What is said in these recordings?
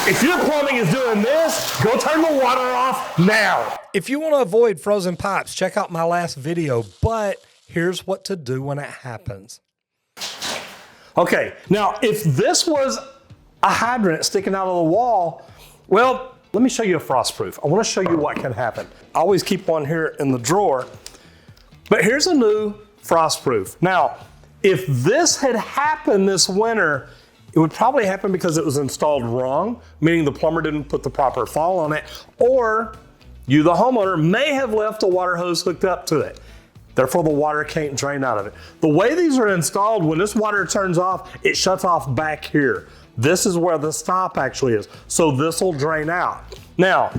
If your plumbing is doing this, go turn the water off now. If you want to avoid frozen pipes, check out my last video, but here's what to do when it happens. Okay, now if this was a hydrant sticking out of the wall, well, let me show you a frostproof. I want to show you what can happen. I always keep one here in the drawer, but here's a new frostproof. Now, if this had happened this winter, it would probably happen because it was installed wrong, meaning the plumber didn't put the proper fall on it, or you, the homeowner, may have left a water hose hooked up to it. Therefore, the water can't drain out of it. The way these are installed, when this water turns off, it shuts off back here. This is where the stop actually is. So this will drain out. Now,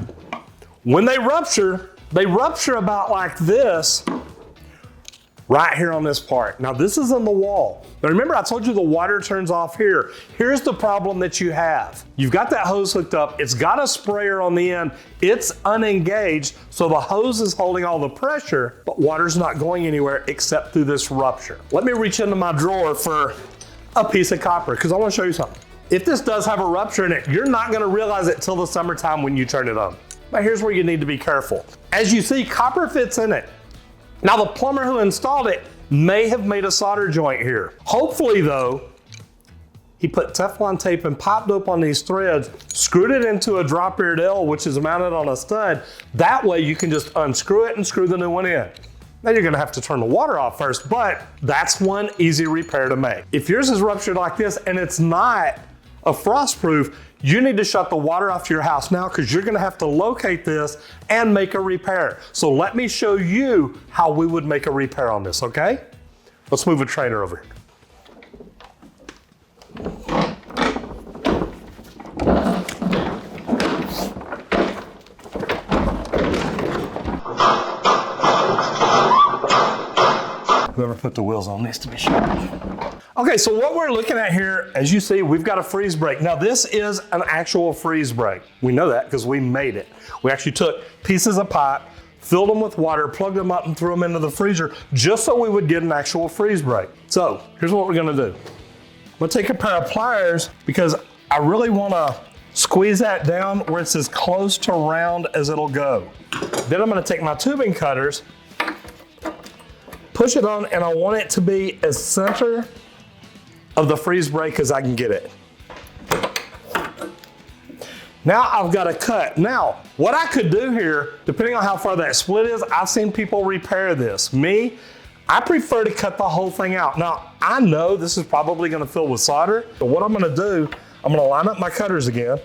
when they rupture about like this, right here on this part. Now this is in the wall. Now remember I told you the water turns off here. Here's the problem that you have. You've got that hose hooked up, it's got a sprayer on the end, it's unengaged, so the hose is holding all the pressure, but water's not going anywhere except through this rupture. Let me reach into my drawer for a piece of copper, because I want to show you something. If this does have a rupture in it, you're not going to realize it till the summertime when you turn it on. But here's where you need to be careful. As you see, copper fits in it. Now the plumber who installed it may have made a solder joint here. Hopefully though, he put Teflon tape and pipe dope on these threads, screwed it into a drop-eared L, which is mounted on a stud. That way you can just unscrew it and screw the new one in. Now you're gonna have to turn the water off first, but that's one easy repair to make. If yours is ruptured like this and it's not a frostproof, you need to shut the water off your house now because you're gonna have to locate this and make a repair. So let me show you how we would make a repair on this, okay? Let's move a trainer over here. Whoever put the wheels on needs to be sharp. Okay, so what we're looking at here, as you see, we've got a freeze brake. Now this is an actual freeze brake. We know that because we made it. We actually took pieces of pipe, filled them with water, plugged them up and threw them into the freezer just so we would get an actual freeze brake. So here's what we're gonna do. I'm gonna take a pair of pliers because I really wanna squeeze that down where it's as close to round as it'll go. Then I'm gonna take my tubing cutters, push it on, and I want it to be as center of the freeze brake as I can get it. Now I've got a cut. Now, what I could do here, depending on how far that split is, I've seen people repair this. Me, I prefer to cut the whole thing out. Now, I know this is probably gonna fill with solder, but what I'm gonna do, I'm gonna line up my cutters again,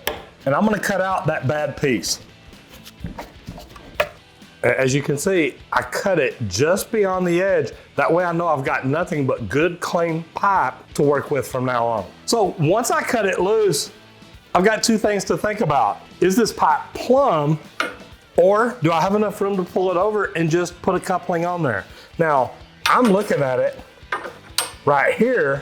and I'm gonna cut out that bad piece. As you can see, I cut it just beyond the edge. That way I know I've got nothing but good, clean pipe to work with from now on. So once I cut it loose, I've got two things to think about. Is this pipe plumb, or do I have enough room to pull it over and just put a coupling on there? Now, I'm looking at it right here,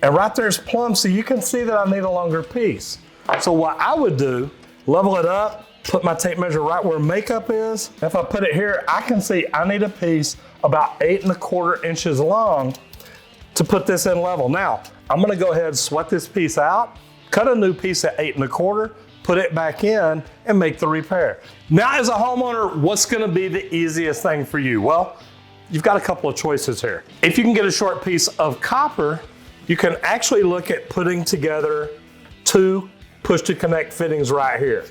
and right there's plumb, so you can see that I need a longer piece. So what I would do, level it up, put my tape measure right where makeup is. If I put it here, I can see I need a piece about 8 1/4 inches long to put this in level. Now, I'm gonna go ahead and sweat this piece out, cut a new piece at 8 1/4, put it back in, and make the repair. Now, as a homeowner, what's gonna be the easiest thing for you? Well, you've got a couple of choices here. If you can get a short piece of copper, you can actually look at putting together 2 push-to-connect fittings right here.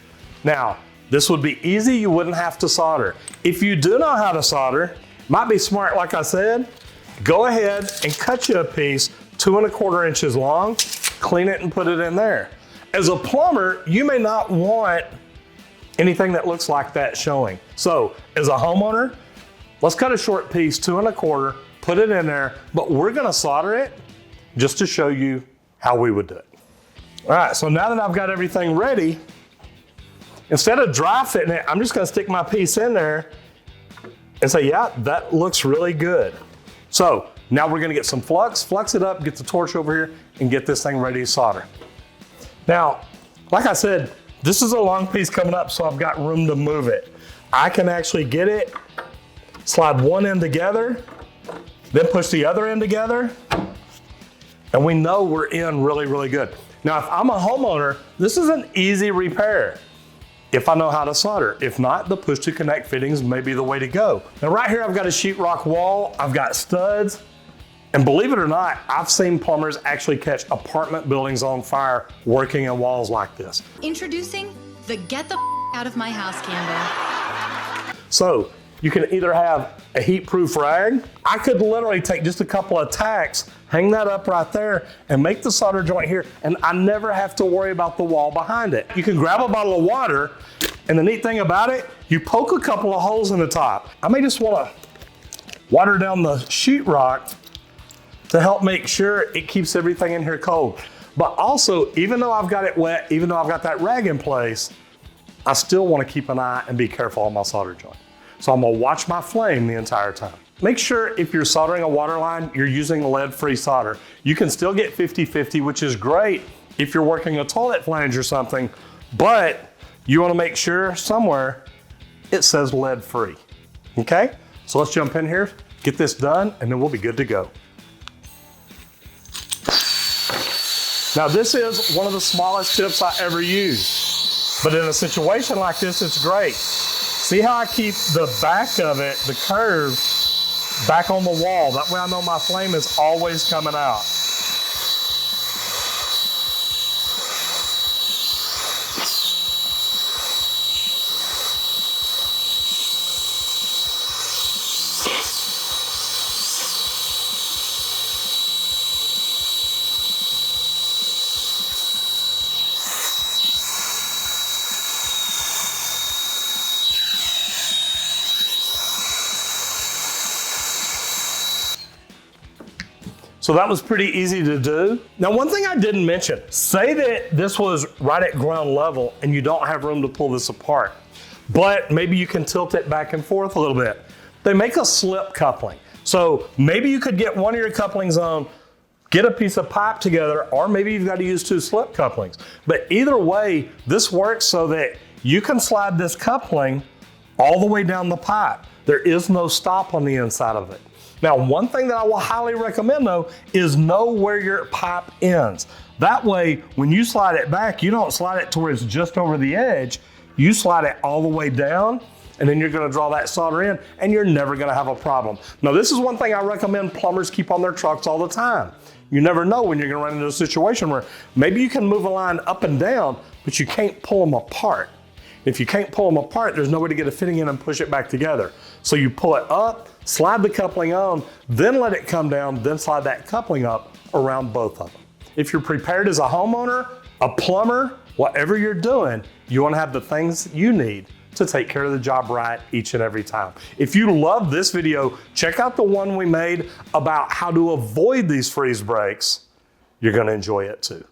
Now, this would be easy, you wouldn't have to solder. If you do know how to solder, might be smart, like I said, go ahead and cut you a piece 2 1/4 inches long, clean it and put it in there. As a plumber, you may not want anything that looks like that showing. So, as a homeowner, let's cut a short piece, 2 1/4, put it in there, but we're gonna solder it just to show you how we would do it. All right, so now that I've got everything ready, instead of dry fitting it, I'm just gonna stick my piece in there and say, yeah, that looks really good. So now we're gonna get some flux it up, get the torch over here, and get this thing ready to solder. Now, like I said, this is a long piece coming up, so I've got room to move it. I can actually get it, slide one end together, then push the other end together, and we know we're in really, really good. Now, if I'm a homeowner, this is an easy repair if I know how to solder. If not, the push to connect fittings may be the way to go. Now right here, I've got a sheetrock wall, I've got studs, and believe it or not, I've seen plumbers actually catch apartment buildings on fire working in walls like this. Introducing the Get the Out of My House candle. So you can either have a heat-proof rag. I could literally take just a couple of tacks, hang that up right there, and make the solder joint here, and I never have to worry about the wall behind it. You can grab a bottle of water, and the neat thing about it, you poke a couple of holes in the top. I may just want to water down the sheetrock to help make sure it keeps everything in here cold. But also, even though I've got it wet, even though I've got that rag in place, I still want to keep an eye and be careful on my solder joint. So I'm gonna watch my flame the entire time. Make sure if you're soldering a water line, you're using lead-free solder. You can still get 50-50, which is great if you're working a toilet flange or something, but you wanna make sure somewhere it says lead-free, okay? So let's jump in here, get this done, and then we'll be good to go. Now this is one of the smallest tips I ever used, but in a situation like this, it's great. See how I keep the back of it, the curve, back on the wall. That way I know my flame is always coming out. So that was pretty easy to do. Now, one thing I didn't mention, say that this was right at ground level and you don't have room to pull this apart, but maybe you can tilt it back and forth a little bit. They make a slip coupling. So maybe you could get one of your couplings on, get a piece of pipe together, or maybe you've got to use two slip couplings. But either way, this works so that you can slide this coupling all the way down the pipe. There is no stop on the inside of it. Now, one thing that I will highly recommend though is know where your pipe ends. That way, when you slide it back, you don't slide it to where it's just over the edge. You slide it all the way down, and then you're gonna draw that solder in, and you're never gonna have a problem. Now, this is one thing I recommend plumbers keep on their trucks all the time. You never know when you're gonna run into a situation where maybe you can move a line up and down, but you can't pull them apart. If you can't pull them apart, there's no way to get a fitting in and push it back together. So you pull it up, slide the coupling on, then let it come down, then slide that coupling up around both of them. If you're prepared as a homeowner, a plumber, whatever you're doing, you want to have the things you need to take care of the job right each and every time. If you love this video, check out the one we made about how to avoid these freeze breaks. You're going to enjoy it too.